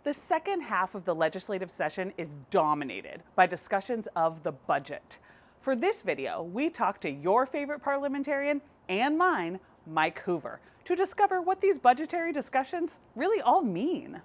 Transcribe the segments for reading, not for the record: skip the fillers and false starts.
The second half of the legislative session is dominated by discussions of the budget. For this video, we talked to your favorite parliamentarian and mine, Mike Hoover, to discover what these budgetary discussions really all mean.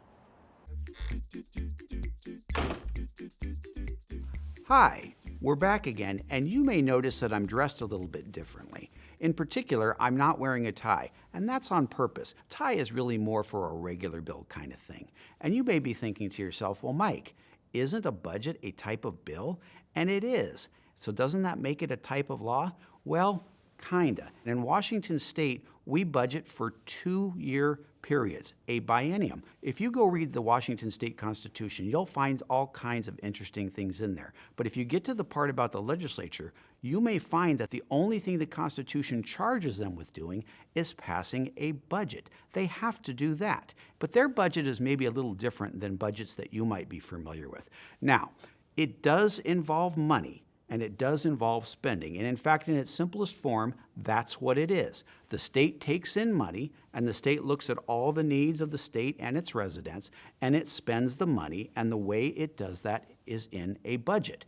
Hi, we're back again, and you may notice that I'm dressed a little bit differently. In particular, I'm not wearing a tie, and that's on purpose. Tie is really more for a regular bill kind of thing. And you may be thinking to yourself, well, Mike, isn't a budget a type of bill? And it is. So doesn't that make it a type of law? Well, kinda. And in Washington State, we budget for 2-year periods, a biennium. If you go read the Washington State Constitution, you'll find all kinds of interesting things in there. But if you get to the part about the legislature, you may find that the only thing the Constitution charges them with doing is passing a budget. They have to do that. But their budget is maybe a little different than budgets that you might be familiar with. Now, it does involve money. And it does involve spending. And in fact, in its simplest form, that's what it is. The state takes in money, and the state looks at all the needs of the state and its residents, and it spends the money, and the way it does that is in a budget.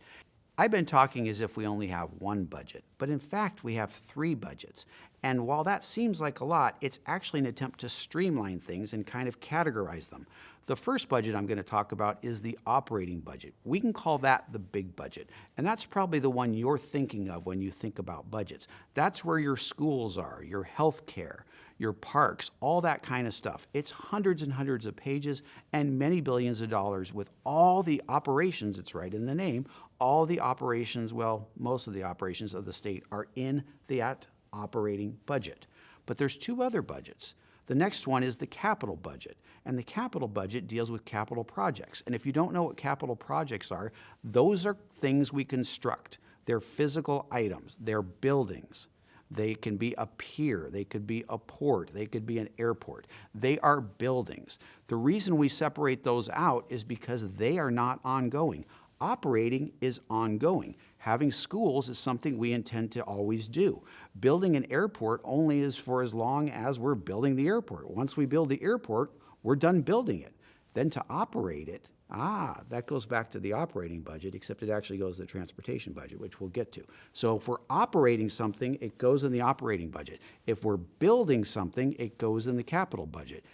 I've been talking as if we only have one budget, but in fact, we have 3 budgets. And while that seems like a lot, it's actually an attempt to streamline things and kind of categorize them. The first budget I'm going to talk about is the operating budget. We can call that the big budget. And that's probably the one you're thinking of when you think about budgets. That's where your schools are, your health care, your parks, all that kind of stuff. It's hundreds and hundreds of pages and many billions of dollars with all the operations, it's right in the name, all the operations, well, most of the operations of the state are in that operating budget. But there's 2 other budgets. The next one is the capital budget, and the capital budget deals with capital projects. And if you don't know what capital projects are, those are things we construct. They're physical items, they're buildings. They can be a pier, they could be a port, they could be an airport. They are buildings. The reason we separate those out is because they are not ongoing. Operating is ongoing. Having schools is something we intend to always do. Building an airport only is for as long as we're building the airport. Once we build the airport, we're done building it. Then to operate it, that goes back to the operating budget, except it actually goes to the transportation budget, which we'll get to. So if we're operating something, it goes in the operating budget. If we're building something, it goes in the capital budget,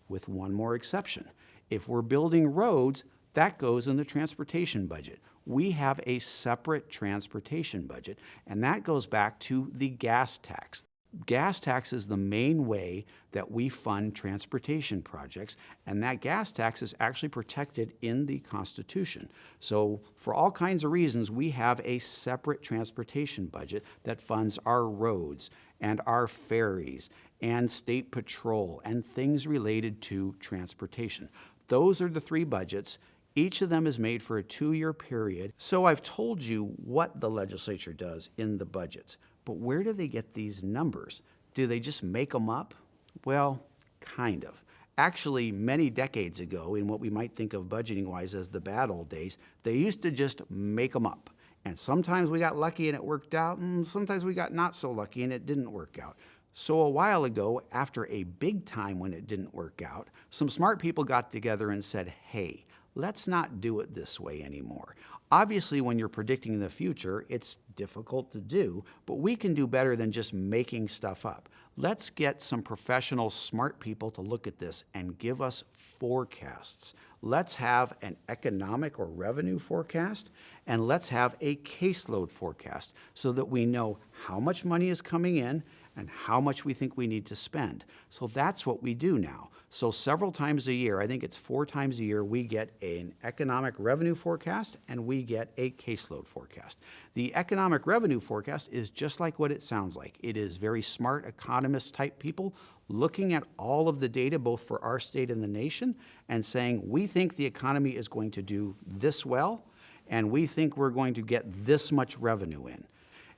with one more exception. If we're building roads, that goes in the transportation budget. We have a separate transportation budget, and that goes back to the gas tax. Gas tax is the main way that we fund transportation projects, and that gas tax is actually protected in the Constitution. So for all kinds of reasons, we have a separate transportation budget that funds our roads and our ferries and state patrol and things related to transportation. Those are the 3 budgets. Each of them is made for a 2-year period. So I've told you what the legislature does in the budgets, but where do they get these numbers? Do they just make them up? Well, kind of. Actually, many decades ago, in what we might think of budgeting-wise as the bad old days, they used to just make them up. And sometimes we got lucky and it worked out, and sometimes we got not so lucky and it didn't work out. So a while ago, after a big time when it didn't work out, some smart people got together and said, hey, let's not do it this way anymore. Obviously, when you're predicting the future, it's difficult to do, but we can do better than just making stuff up. Let's get some professional, smart people to look at this and give us forecasts. Let's have an economic or revenue forecast, and let's have a caseload forecast so that we know how much money is coming in and how much we think we need to spend. So that's what we do now. So several times a year, I think it's 4 times a year, we get an economic revenue forecast and we get a caseload forecast. The economic revenue forecast is just like what it sounds like. It is very smart economist type people looking at all of the data, both for our state and the nation, and saying, we think the economy is going to do this well, and we think we're going to get this much revenue in.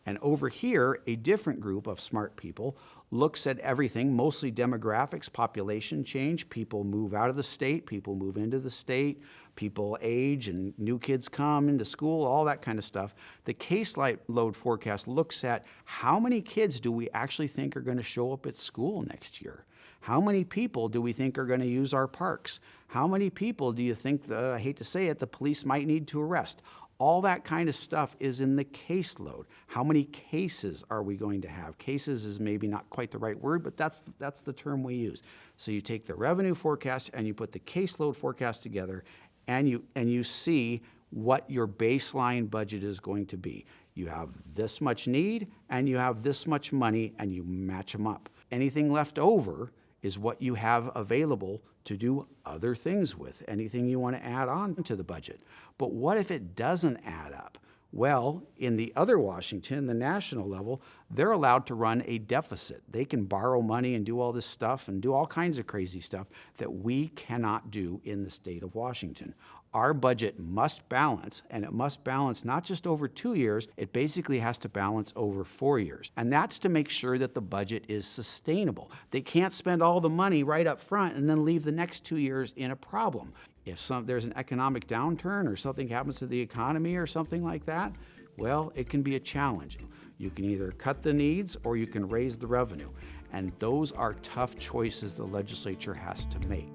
And over here, a different group of smart people looks at everything, mostly demographics, population change. People move out of the state, people move into the state, people age and new kids come into school, all that kind of stuff. The caseload forecast looks at how many kids do we actually think are going to show up at school next year? How many people do we think are going to use our parks? How many people do you think, I hate to say it, the police might need to arrest? All that kind of stuff is in the caseload. How many cases are we going to have? Cases is maybe not quite the right word, but that's the term we use. So you take the revenue forecast and you put the caseload forecast together, and you see what your baseline budget is going to be. You have this much need and you have this much money, and you match them up. Anything left over is what you have available to do other things with, anything you want to add on to the budget. But what if it doesn't add up? Well, in the other Washington, the national level, they're allowed to run a deficit. They can borrow money and do all this stuff and do all kinds of crazy stuff that we cannot do in the state of Washington. Our budget must balance, and it must balance not just over 2 years, it basically has to balance over 4 years. And that's to make sure that the budget is sustainable. They can't spend all the money right up front and then leave the next 2 years in a problem. If there's an economic downturn or something happens to the economy or something like that, well, it can be a challenge. You can either cut the needs or you can raise the revenue. And those are tough choices the legislature has to make.